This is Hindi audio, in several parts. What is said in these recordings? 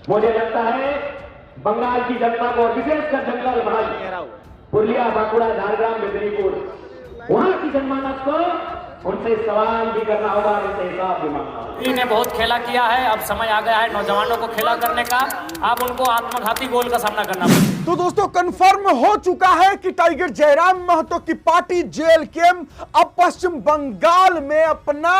मुझे लगता है बंगाल की जनता को, विशेषकर जंगल भाई पुरलिया, बांकुड़ा, झारग्राम, मेदिनीपुर, वहां की जनमानस को उनसे सवाल भी करना होगा, उनसे हिसाब भी मांगना होगा। ने बहुत खेला किया है, अब समय आ गया है नौजवानों को खेला करने का। अब उनको आत्मघाती गोल का सामना करना पड़ेगा। तो दोस्तों कंफर्म हो चुका है कि टाइगर जयराम महतो की पार्टी जेएलकेएम अब पश्चिम बंगाल में अपना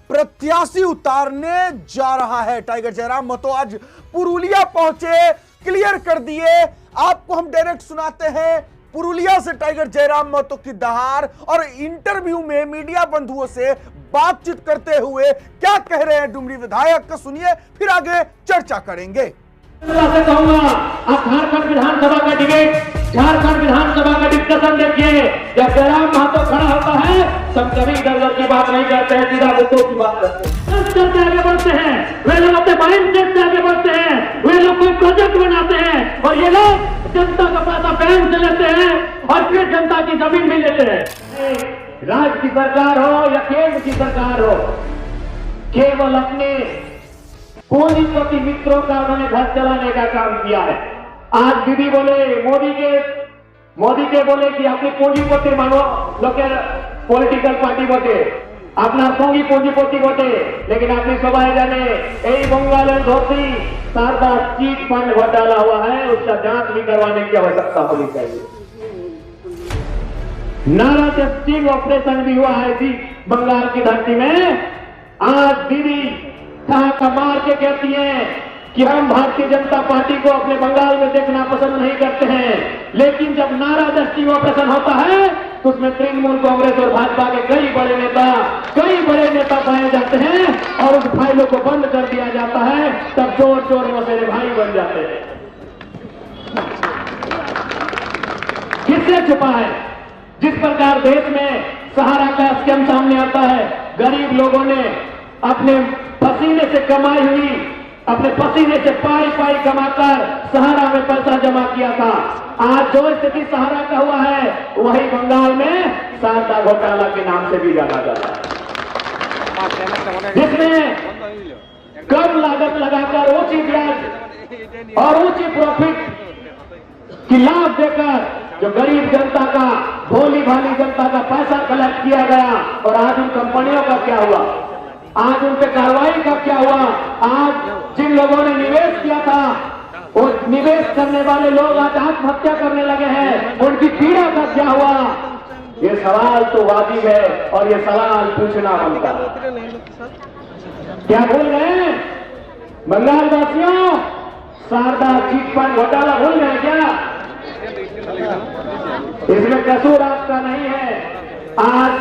प्रत्याशी उतारने जा रहा है। टाइगर जयराम महतो आज पुरुलिया पहुंचे, क्लियर कर दिए। आपको हम डायरेक्ट सुनाते हैं पुरुलिया से टाइगर जयराम महतो की दहाड़, और इंटरव्यू में मीडिया बंधुओं से बातचीत करते हुए क्या कह रहे हैं डुमरी विधायक का सुनिए, फिर आगे चर्चा करेंगे। से कहूंगा आप झारखंड विधानसभा का डिबेट, झारखंड विधानसभा का डिस्कशन देखिए। जब जयराम महतो खड़ा होता है तब कभी इधर की बात नहीं करते हैं, सीधा मुद्दों की बात करते हैं, से आगे बढ़ते हैं। वे लोग अपने माइंड सेट से आगे बढ़ते हैं, वे लोग कोई प्रोजेक्ट बनाते हैं और ये लोग जनता का पैसा बैंक से लेते हैं और फिर जनता की जमीन भी लेते हैं। राज्य की सरकार हो या केंद्र की सरकार हो, केवल अपने पूंजीपति मित्रों का उन्होंने घर चलाने का काम किया है। आज दीदी बोले, मोदी के बोले कि अपनी पूंजीपति मांगो, लोग पॉलिटिकल पार्टी बोटे अपना सौगी पूंजीपति बोटे, लेकिन अपनी सभाएं जाने यही बंगाल धोती शारदा चीट फंड घोटाला हुआ है, उसका जांच भी करवाने की आवश्यकता होनी चाहिए। नारा टेस्टिंग ऑपरेशन भी हुआ है इसी बंगाल की धरती में। आज दीदी ठहाका मार के कहती हैं कि हम भारतीय जनता पार्टी को अपने बंगाल में देखना पसंद नहीं करते हैं, लेकिन जब नारा टेस्टिंग ऑपरेशन होता है तो उसमें तृणमूल कांग्रेस और भाजपा के कई बड़े नेता पाए जाते हैं और उस फाइलों को बंद कर दिया जाता है, तब चोर चोर मौसेरे भाई बन जाते हैं। किससे छुपा है? जिस प्रकार देश में सहारा का स्कैम सामने आता है, गरीब लोगों ने अपने पसीने से कमाई हुई, अपने पसीने से पाई कमाकर सहारा में पैसा जमा किया था। आज जो स्थिति सहारा का हुआ है वही बंगाल में शारदा घोटाला के नाम से भी जाना जाता है, जिसमें कम लागत लगाकर ऊंची ब्याज और ऊंची प्रॉफिट की लाभ देकर जो गरीब जनता का, भोली भाली जनता का पैसा कलेक्ट किया गया। और आज उन कंपनियों का क्या हुआ, आज उन पे कार्रवाई का क्या हुआ? आज जिन लोगों ने निवेश किया था, और निवेश करने वाले लोग आज आत्महत्या करने लगे हैं, उनकी पीड़ा का क्या हुआ? ये सवाल तो वाजिब है और ये सवाल पूछना बनता है। क्या भूल गए बंगाल वासियों? शारदा चीट फंड घोटाला भूल गए क्या? इसमें कसूर आपका नहीं है। आज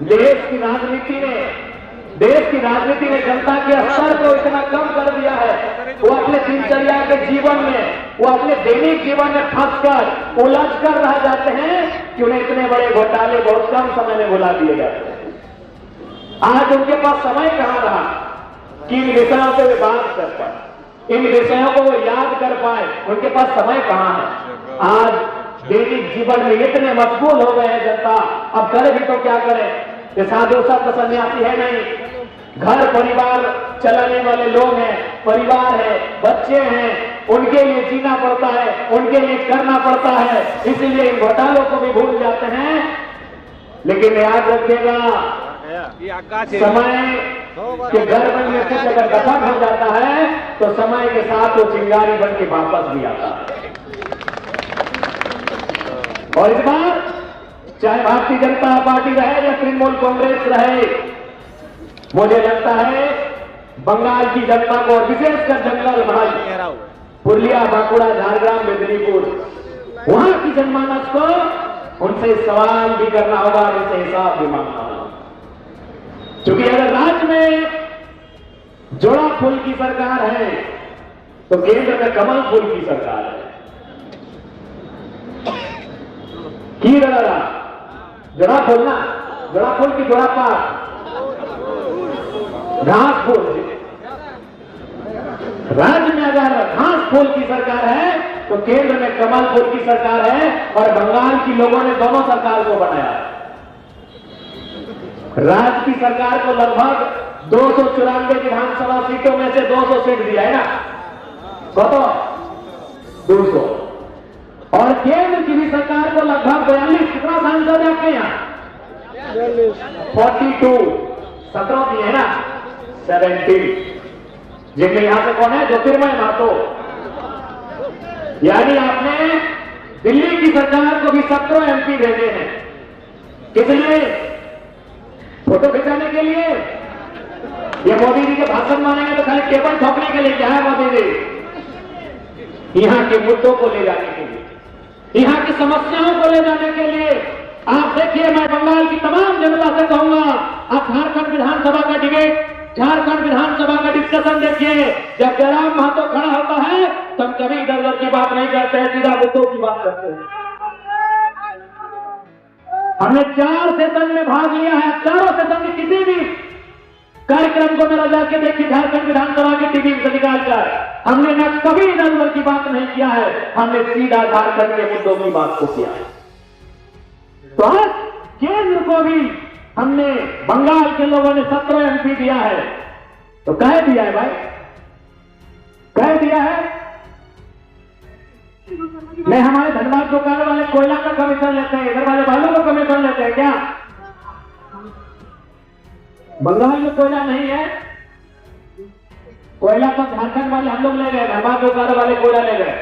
देश की राजनीति ने जनता के स्तर को इतना कम कर दिया है, वो अपने दिनचर्या के जीवन में, वो अपने दैनिक जीवन में फंसकर उलझ कर रह जाते हैं कि उन्हें इतने बड़े घोटाले बहुत कम समय में भुला दिए जाते हैं। आज उनके पास समय कहां रहा कि इन विषयों पे वे बात कर पाए, इन विषयों को वो याद कर पाए, उनके पास समय कहां है? आज दैनिक जीवन में इतने मशगूल हो गए हैं जनता, अब करे भी तो क्या करें? ये साधु संत सन्यासी है नहीं, घर परिवार चलाने वाले लोग हैं, परिवार है, बच्चे हैं, उनके लिए जीना पड़ता है, उनके लिए करना पड़ता है, इसीलिए इन घोटालों को भी भूल जाते हैं। लेकिन याद रखिएगा, समय के गर्भ में कुछ अगर दफन हो जाता है तो समय के साथ वो चिंगारी बन के वापस भी आता है। और इस बार चाहे भारतीय जनता पार्टी रहे या तृणमूल कांग्रेस रहे, मुझे लगता है बंगाल की जनता को, विशेषकर जंगल भाई पुरलिया, बांकुड़ा, झारग्राम, मेदिनीपुर, वहां की जनमानस को उनसे सवाल भी करना होगा, उनसे हिसाब भी मांगना होगा। क्योंकि अगर राज्य में जोड़ा फूल की सरकार है तो केंद्र में कमल फूल की सरकार है। की रहा जोड़ा फूल ना, जोड़ा फूल की जोड़ा पास घास फूल। राज्य में अगर घास फूल की सरकार है तो केंद्र में कमल फूल की सरकार है, और बंगाल की लोगों ने दोनों सरकार को बनाया है। राज्य की सरकार को लगभग 294 विधानसभा सीटों में से 200 सीट दिया है ना, कतो 200। और केंद्र की भी सरकार को लगभग 42 कितना सांसद है आपके यहाँ 42 17 दिए है ना 17 जिनमें यहां से कौन है ज्योतिर्मय महतो। यानी आपने दिल्ली की सरकार को भी 17 MP भेजे हैं। किस लिए? फोटो खिंचाने के लिए? ये मोदी जी के भाषण मानेंगे तो खाली टेबल ठोकने के लिए क्या है मोदी जी? यहां के मुद्दों को ले जाने के लिए, यहां की समस्याओं को ले जाने के लिए। आप देखिए, मैं बंगाल की तमाम जनता से कहूंगा, आप झारखंड विधानसभा का डिबेट, झारखंड विधानसभा का डिस्कशन देखिए। जब जयराम महतो खड़ा होता है तो हम कभी इधर उधर की बात नहीं करते हैं, सीधा मुद्दों की बात करते हैं। हमने 4 सेशन में भाग लिया है, चारों सेशन में किसी भी कार्यक्रम को मेरा जाके देखिए झारखंड विधानसभा की टीवी से निकालकर, हमने न कभी इधर उधर की बात नहीं किया है, हमने सीधा झारखंड के मुद्दों की बात को किया है। तो आज केंद्र को भी हमने, बंगाल के लोगों ने 17 MP दिया है, तो कह दिया है भाई, कह दिया है। नहीं, हमारे धनबाद दुकान वाले कोयला का कमीशन लेते हैं, इधर वाले बालू का कमीशन लेते हैं क्या? बंगाल में कोयला नहीं है, कोयला तो झारखंड वाले हम लोग ले गए, धनबाद दुकान वाले कोयला ले गए।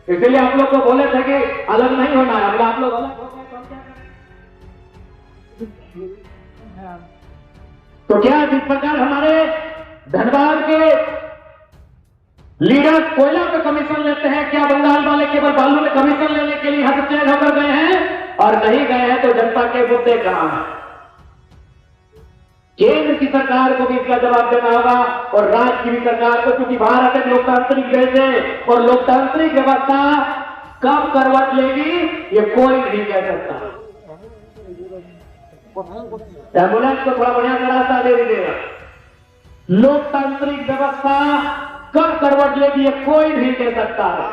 इसलिए आप लोग को बोले थे कि अलग नहीं होना है, आप लोग अलग हो गए। तो क्या जिस प्रकार हमारे धनबाद के लीडर कोयला पे कमीशन लेते हैं, क्या बंगाल वाले केवल बालू में कमीशन लेने के लिए हस्तक्षेप होकर गए हैं? और नहीं गए हैं तो जनता के मुद्दे कहां हैं? केंद्र की सरकार को भी इसका जवाब देना होगा और राज्य की भी सरकार को, क्योंकि भारत एक लोकतांत्रिक देश है और लोकतांत्रिक व्यवस्था कब करवट लेगी ये कोई नहीं कह सकता। एम्बुलेंस को थोड़ा बढ़िया रास्ता दे दीजिएगा। लोकतांत्रिक व्यवस्था कब करवट लेगी ये कोई नहीं कह सकता है।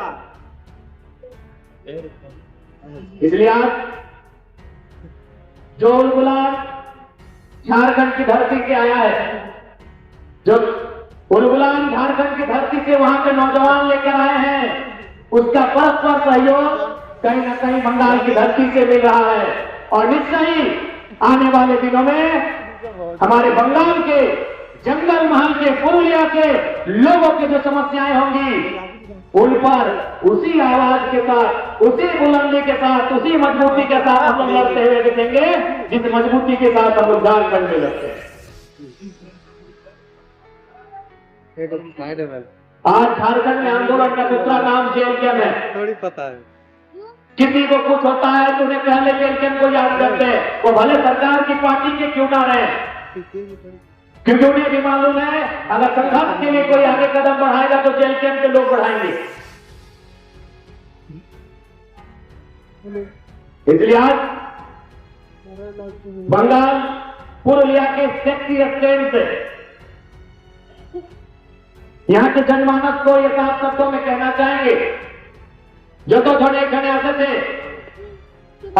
इसलिए आज जो उलगुलान झारखंड की धरती से आया है, जो उलगुलान झारखंड की धरती से वहां के नौजवान लेकर आए हैं, उसका परस्पर सहयोग कहीं ना कहीं बंगाल की धरती से मिल रहा है। और निश्चय ही आने वाले दिनों में हमारे बंगाल के जंगल महल के, पुरुलिया के लोगों की जो समस्याएं होंगी उन पर उसी आवाज के साथ, उसी बुलंदी के साथ, उसी मजबूती के साथ हम लोग लड़ते हुए दिखेंगे जिस मजबूती के साथ हम लोग झारखंड में लड़ते हैं। आज झारखंड में आंदोलन का दूसरा नाम जेल कैंप है। थोड़ी पता है, किसी को कुछ होता है तो उन्हें पहले जेल कैंप को याद करते हैं, वो भले सरकार की पार्टी के क्यों ना रहे, क्योंकि उन्हें भी मालूम है अगर संघर्ष के लिए कोई आगे कदम बढ़ाएगा तो जेल कैंप के लोग बढ़ाएंगे। इसलिए आज बंगाल पुरुलिया के सेक्सी स्टैंड से यहां के जनमानस को ये साफ शब्दों में कहना चाहेंगे, जो तो झड़े खड़े आते थे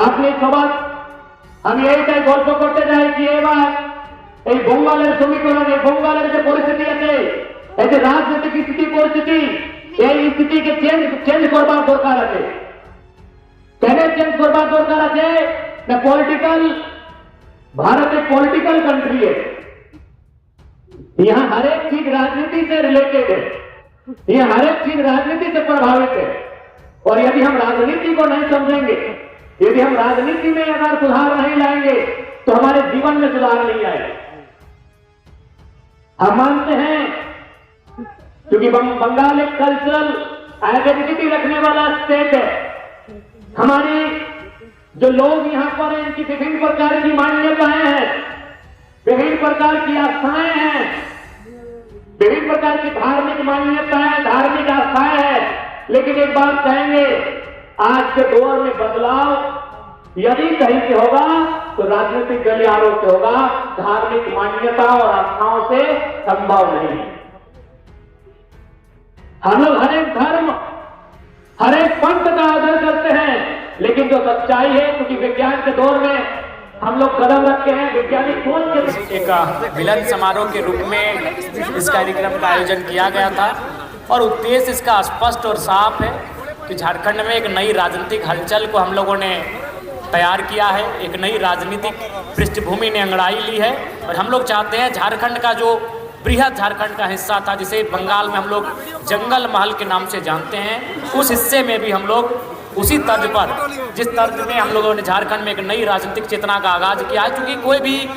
আপনি সবার আমি এইটাই গল্প করতে চাই যে এবার এই বঙ্গালের সমীকরণ, এই বঙ্গালের যে পরিস্থিতি আছে, এই যে রাজনৈতিক স্থিতি পরিস্থিতি, এই স্থিতিকে চেঞ্জ করবার দরকার আছে। কেন চেঞ্জ করবার দরকার আছে? না পলিটিক্যাল, भारत एक पॉलिटिकल कंट्री है, यहां हर एक चीज राजनीति से रिलेटेड है, यहां हर एक चीज राजनीति से प्रभावित है। और यदि हम राजनीति को नहीं समझेंगे, यदि हम राजनीति में अगर सुधार नहीं लाएंगे तो हमारे जीवन में सुधार नहीं आएगा। हम मानते हैं क्योंकि बंगाल एक कल्चरल आइडेंटिटी रखने वाला स्टेट है, हमारी जो लोग यहां पर हैं इनकी विभिन्न प्रकार की मान्यताएं हैं, विभिन्न प्रकार की आस्थाएं हैं, विभिन्न प्रकार की धार्मिक मान्यताएं, धार्मिक आस्थाएं हैं। लेकिन एक बात कहेंगे, आज के दौर में बदलाव यदि कहीं से होगा तो राजनीतिक गलियारों से होगा, धार्मिक मान्यता और आस्थाओं से संभव नहीं। हम लोग हर एक धर्म, हर एक पंथ का आदर करते हैं, लेकिन जो सच्चाई है, क्योंकि विज्ञान के दौर में हम लोग कदम रखे हैं, वैज्ञानिक सोच के एक मिलन समारोह के रूप में इस कार्यक्रम का आयोजन किया गया था। और उद्देश्य इसका स्पष्ट और साफ है कि झारखंड में एक नई राजनीतिक हलचल को हम लोगों ने तैयार किया है, एक नई राजनीतिक पृष्ठभूमि ने अंगड़ाई ली है। और हम लोग चाहते हैं झारखंड का जो बृहद झारखंड का हिस्सा था, जिसे बंगाल में हम लोग जंगल महल के नाम से जानते हैं, उस हिस्से में भी हम लोग उसी तर्ज पर, जिस तर्ज में हम लोगों ने झारखंड में एक नई राजनीतिक चेतना का आगाज किया है। क्योंकि कोई भी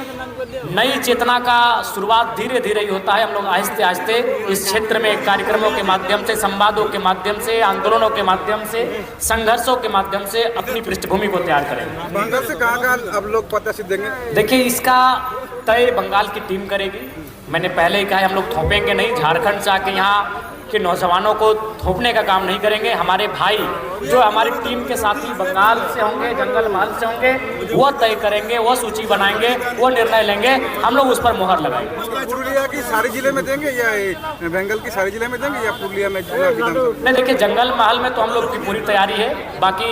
नई चेतना का शुरुआत धीरे धीरे ही होता है। हम लोग आहिस्ते आहिस्ते इस क्षेत्र में कार्यक्रमों के माध्यम से, संवादों के माध्यम से, आंदोलनों के माध्यम से, संघर्षों के माध्यम से अपनी पृष्ठभूमि को तैयार करेंगे। बंगाल से कहाँ अब लोग प्रत्याशी देंगे? देखिए, इसका तय बंगाल की टीम करेगी। मैंने पहले ही कहा, हम लोग थोपेंगे नहीं। झारखंड से आके यहाँ के नौजवानों को थोपने का काम नहीं करेंगे। हमारे भाई जो हमारी टीम के साथी बंगाल से होंगे, जंगल महल से होंगे, वो तय करेंगे, वो सूची बनाएंगे, वो निर्णय लेंगे, हम लोग उस पर मुहर लगाएंगे। पुरुलिया की सारे जिले में देंगे या बंगाल की सारे जिले में देंगे या पुरुलिया में? नहीं, देखिए, जंगल महल में तो हम लोग की पूरी तैयारी है। बाकी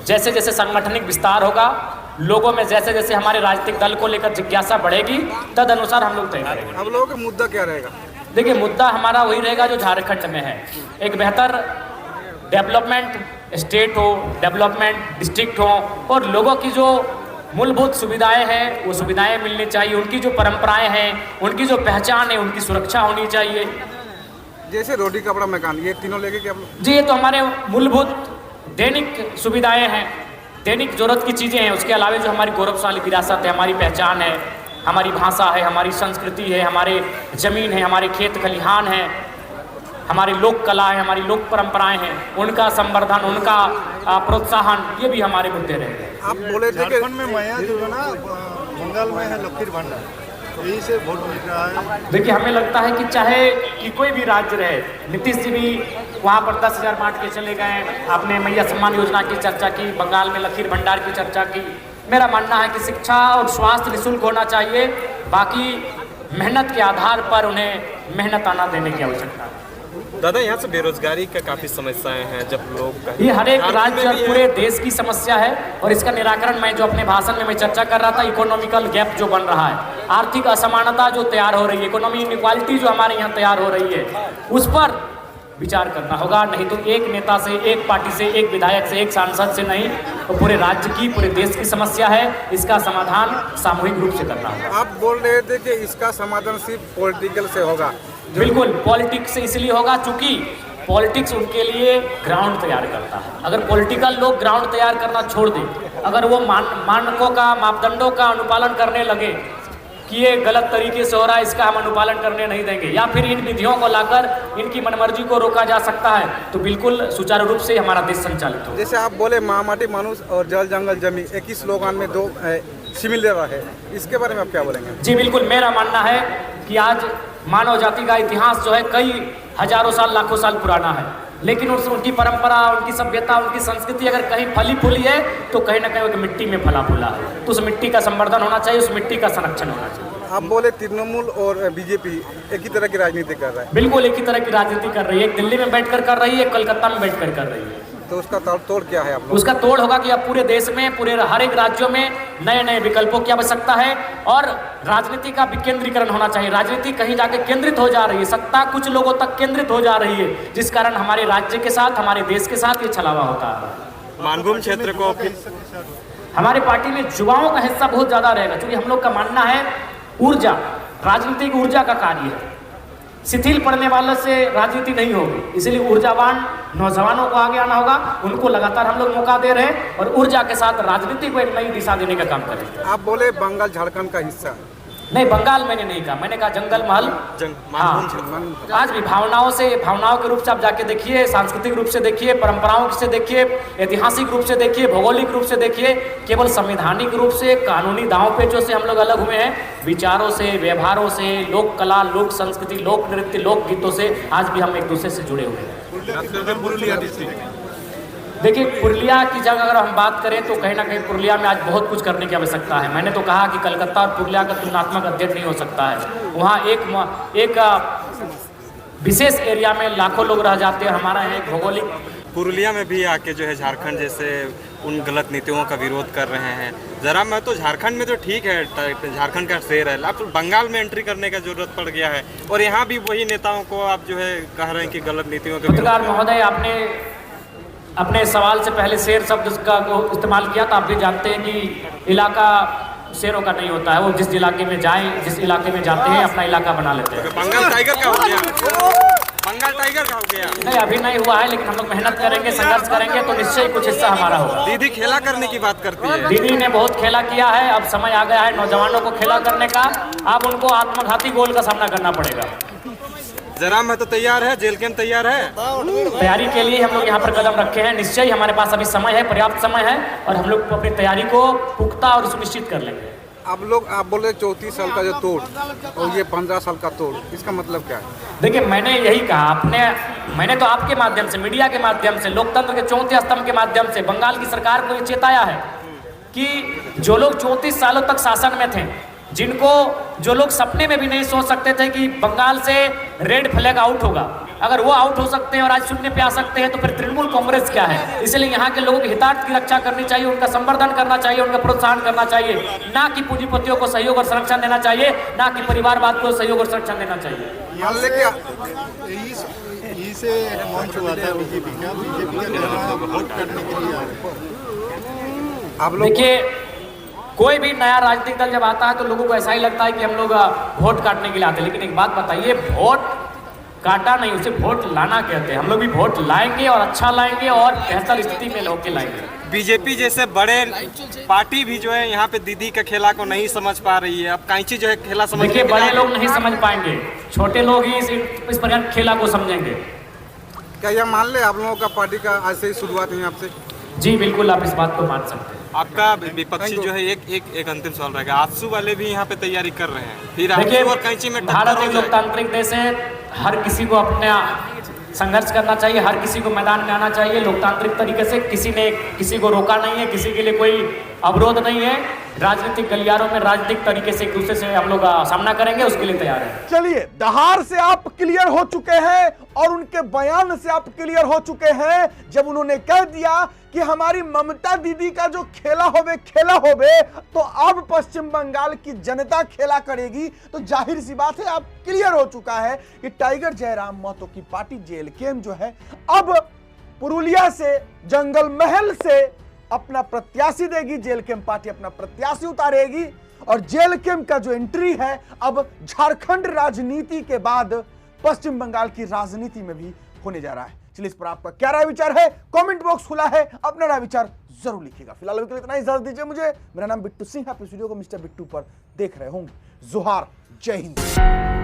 जैसे जैसे सांगठनिक विस्तार होगा, लोगों में जैसे जैसे हमारे राजनीतिक दल को लेकर जिज्ञासा बढ़ेगी, तद अनुसार हम लोग तय करेंगे। अब लोगों का मुद्दा क्या रहेगा? देखिए, मुद्दा हमारा वही रहेगा जो झारखंड में है। एक बेहतर डेवलपमेंट स्टेट हो, डेवलपमेंट डिस्ट्रिक्ट हो, और लोगों की जो मूलभूत सुविधाएं हैं वो सुविधाएं मिलनी चाहिए। उनकी जो परंपराएं हैं, उनकी जो पहचान है, उनकी सुरक्षा होनी चाहिए। जैसे रोटी, कपड़ा, मकान, ये तीनों लेके क्या? जी, ये तो हमारे मूलभूत दैनिक सुविधाएं हैं, दैनिक जरूरत की चीज़ें हैं। उसके अलावा जो हमारी गौरवशाली विरासत है, हमारी पहचान है, हमारी भाषा है, हमारी संस्कृति है, हमारे ज़मीन है, हमारे खेत खलिहान है, हमारी लोक कला है, हमारी लोक परंपराएं हैं, उनका संवर्धन, उनका प्रोत्साहन, ये भी हमारे मुद्दे रहेंगे। आप बोले थे कि झारखंड में मैया जो है ना, बंगाल में है लकीर भंडार, यही से वोट मिल रहा है। देखिए, हमें लगता है कि चाहे कि कोई भी राज्य रहे, नीतीश जी भी वहाँ पर 10,000 बांट के चले गए। आपने मैया सम्मान योजना की चर्चा की, बंगाल में लकीर भंडार की चर्चा की। मेरा मानना है कि शिक्षा और स्वास्थ्य निःशुल्क होना चाहिए। बाकी मेहनत के आधार पर उन्हें मेहनत आना देने की आवश्यकता है। दादा, यहाँ से बेरोजगारी का काफ़ी समस्याएं हैं। जब लोग ये हर एक राज्य और पूरे देश की समस्या है, और इसका निराकरण मैं जो अपने भाषण में मैं चर्चा कर रहा था, इकोनॉमिकल गैप जो बन रहा है, आर्थिक असमानता जो तैयार हो रही है, इकोनॉमी इनइक्वालिटी जो हमारे यहाँ तैयार हो रही है, उस पर विचार करना होगा। नहीं तो एक नेता से, एक पार्टी से, एक विधायक से, एक सांसद से नहीं, तो पूरे राज्य की, पूरे देश की समस्या है। इसका समाधान सामूहिक रूप से करना होगा। आप बोल रहे थे कि इसका समाधान सिर्फ पॉलिटिकल से होगा। बिल्कुल, पॉलिटिक्स से इसलिए होगा चूंकि पॉलिटिक्स उनके लिए ग्राउंड तैयार करता है। अगर पॉलिटिकल लोग ग्राउंड तैयार करना छोड़ दें, अगर वो मानकों का, मापदंडों का अनुपालन करने लगे कि ये गलत तरीके से हो रहा है, इसका हम अनुपालन करने नहीं देंगे, या फिर इन विधियों को लाकर इनकी मनमर्जी को रोका जा सकता है, तो बिल्कुल सुचारू रूप से हमारा देश संचालित हो। जैसे आप बोले माटी मानुष और जल जंगल जमी, एक ही स्लोगान में दो सिमिलर है, इसके बारे में आप क्या बोलेंगे? जी बिल्कुल, मेरा मानना है कि आज मानव जाति का इतिहास जो है कई हजारों साल, लाखों साल पुराना है, लेकिन उनकी परंपरा, उनकी सभ्यता, उनकी संस्कृति अगर कहीं फली फूली है तो कहीं ना कहीं मिट्टी में फला फूला है। तो उस मिट्टी का संवर्धन होना चाहिए, उस मिट्टी का संरक्षण होना चाहिए। आप बोले तृणमूल और बीजेपी एक ही तरह की राजनीति कर रहा है। बिल्कुल एक ही तरह की राजनीति कर रही है। एक दिल्ली में बैठकर कर रही है, कलकत्ता में बैठकर कर रही है। तो उसका तोड़ क्या है आप लोग? उसका तोड़ होगा कि अब पूरे देश में, पूरे हर एक राज्यों में नए नए विकल्पों की आवश्यकता है, और राजनीति का विकेंद्रीकरण होना चाहिए। राजनीति कहीं जाके केंद्रित हो जा रही है, सत्ता कुछ लोगों तक केंद्रित हो जा रही है, जिस कारण हमारे राज्य के साथ, हमारे देश के साथ ये छलावा होता है। मानभूम क्षेत्र को हमारी पार्टी में युवाओं का हिस्सा बहुत ज्यादा रहेगा, क्योंकि हम लोग का मानना है ऊर्जा राजनीतिक ऊर्जा का कार्य है। शिथिल पड़ने वालों से राजनीति नहीं होगी, इसलिए ऊर्जावान नौजवानों को आगे आना होगा। उनको लगातार हम लोग मौका दे रहे हैं और ऊर्जा के साथ राजनीति को एक नई दिशा देने का काम करेंगे। आप बोले बंगाल झारखंड का हिस्सा? नहीं, बंगाल मैंने नहीं कहा, मैंने कहा जंगल महल। हाँ, आज भी भावनाओं के रूप से आप जाके देखिए, सांस्कृतिक रूप से देखिए, परंपराओं से देखिए, ऐतिहासिक रूप से देखिए, भौगोलिक रूप से देखिए, केवल संवैधानिक रूप से, कानूनी दांव पेचों से हम लोग अलग हुए हैं। विचारों से, व्यवहारों से, लोक कला, लोक संस्कृति, लोक नृत्य, लोक गीतों से आज भी हम एक दूसरे से जुड़े हुए हैं। देखिए, पुरुलिया की जगह अगर हम बात करें तो कहीं ना कहीं पुरुलिया में आज बहुत कुछ करने की आवश्यकता है। मैंने तो कहा कि कलकत्ता और पुरुलिया का तुलनात्मक अध्ययन नहीं हो सकता है। वहाँ एक विशेष एरिया में लाखों लोग रह जाते हैं। हमारा है भौगोलिक। पुरुलिया में भी आके जो है झारखंड जैसे उन गलत नीतियों का विरोध कर रहे हैं। जयराम महतो झारखंड में तो ठीक है, झारखंड का शेर है, अब बंगाल में एंट्री करने का जरूरत पड़ गया है और यहाँ भी वही नेताओं को आप जो है कह रहे हैं कि गलत नीतियों के पत्रकार महोदय, आपने अपने सवाल से पहले शेर शब्द का इस्तेमाल किया, तो आप भी जानते हैं कि इलाका शेरों का नहीं होता है। वो जिस इलाके में जाएं, जिस इलाके में जाते हैं, अपना इलाका बना लेते हैं। बंगाल टाइगर का हो गया, बंगाल टाइगर का हो गया। नहीं, अभी नहीं हुआ है, लेकिन हम लोग मेहनत करेंगे, संघर्ष करेंगे तो निश्चय ही कुछ हिस्सा हमारा होगा। दीदी खेला करने की बात करती है। दीदी ने बहुत खेला किया है, अब समय आ गया है नौजवानों को खेला करने का। अब उनको आत्मघाती गोल का सामना करना पड़ेगा। जयराम महतो तैयार है, जेल कैंप तैयार है। तैयारी के लिए हम लोग यहाँ पर कदम रखे हैं। निश्चय ही हमारे पास अभी समय है, पर्याप्त समय है, और हम लोग अपनी तैयारी को पुख्ता और सुनिश्चित कर लेंगे। आप बोल रहे 34 साल का जो तोड़ और ये 15 साल का तोड़, इसका मतलब क्या है? देखिए, मैंने यही कहा, मैंने तो आपके माध्यम से, मीडिया के माध्यम से, लोकतंत्र के चौथे स्तंभ के माध्यम से बंगाल की सरकार को ये चेताया है कि जो लोग 34 सालों तक शासन में थे, जो लोग सपने में भी नहीं सोच सकते थे कि बंगाल से रेड फ्लैग आउट होगा, अगर वो आउट हो सकते हैं और आज शून्य पे आ सकते हैं, तो फिर तृणमूल कांग्रेस क्या है? इसलिए यहाँ के लोगों के हितार्थ की रक्षा करनी चाहिए, उनका संवर्धन करना चाहिए, उनका प्रोत्साहन करना चाहिए, ना कि पूंजीपतियों को सहयोग और संरक्षण देना चाहिए, ना कि परिवारवाद को सहयोग और संरक्षण देना चाहिए। यही से मंच हुआ था बीजेपी का वोट करने के लिए आप लोग देखिए, कोई भी नया राजनीतिक दल जब आता है तो लोगों को ऐसा ही लगता है कि हम लोग वोट काटने के लिए आते हैं, लेकिन एक बात बताइए, वोट काटा नहीं, उसे वोट लाना कहते हैं। हम लोग भी वोट लाएंगे और अच्छा लाएंगे और बेहतर स्थिति में होकर लाएंगे। बीजेपी जैसे बड़े पार्टी भी जो है यहाँ पे दीदी का खेला को नहीं समझ पा रही है। अब कांची जो है खेला समझ, देखिए, बड़े लोग नहीं समझ पाएंगे, छोटे लोग ही इस प्रकार खेला को समझेंगे। क्या यह मान ले आप लोगों का पार्टी का आज से ही शुरुआत हुई आपसे? जी बिल्कुल, आप इस बात को मान सकते हैं। आपका विपक्षी जो है एक अंतिम सवाल रहेगा, आजसू वाले भी यहाँ पे तैयारी कर रहे हैं, फिर देखिए, आजसू और कैंची में भारत एक लोकतांत्रिक देश है, हर किसी को अपना संघर्ष करना चाहिए, हर किसी को मैदान में आना चाहिए लोकतांत्रिक तरीके से। किसी ने किसी को रोका नहीं है, किसी के लिए कोई अवरोध नहीं है। राजनीतिक गलियारों में राजनीतिक तरीके से एक दूसरे से हम लोग सामना करेंगे, उसके लिए तैयार है। चलिए, दहाड़ से आप क्लियर हो चुके हैं और उनके बयान से आप क्लियर हो चुके हैं जब उन्होंने कह दिया कि हमारी ममता दीदी का जो खेला होवे तो अब पश्चिम बंगाल की जनता खेला करेगी। तो जाहिर सी बात है, आप क्लियर हो चुका है कि टाइगर जयराम महतो की पार्टी जेएलकेएम जो है अब पुरुलिया से, जंगल महल से अपना प्रत्याशी देगी, जेएलकेएम पार्टी अपना प्रत्याशी उतारेगी और जेएलकेएम का जो एंट्री है अब झारखंड राजनीति के बाद पश्चिम बंगाल की राजनीति में भी होने जा रहा है। चलिए, इस पर आपका क्या राय विचार है? कमेंट बॉक्स खुला है, अपना राय विचार जरूर लिखिएगा। फिलहाल अभी के लिए इतना ही, इजाजत दीजिए मुझे। मेरा नाम बिट्टू सिंह है, आप इस वीडियो को मिस्टर बिट्टू पर देख रहे होंगे। जोहार, जय हिंद।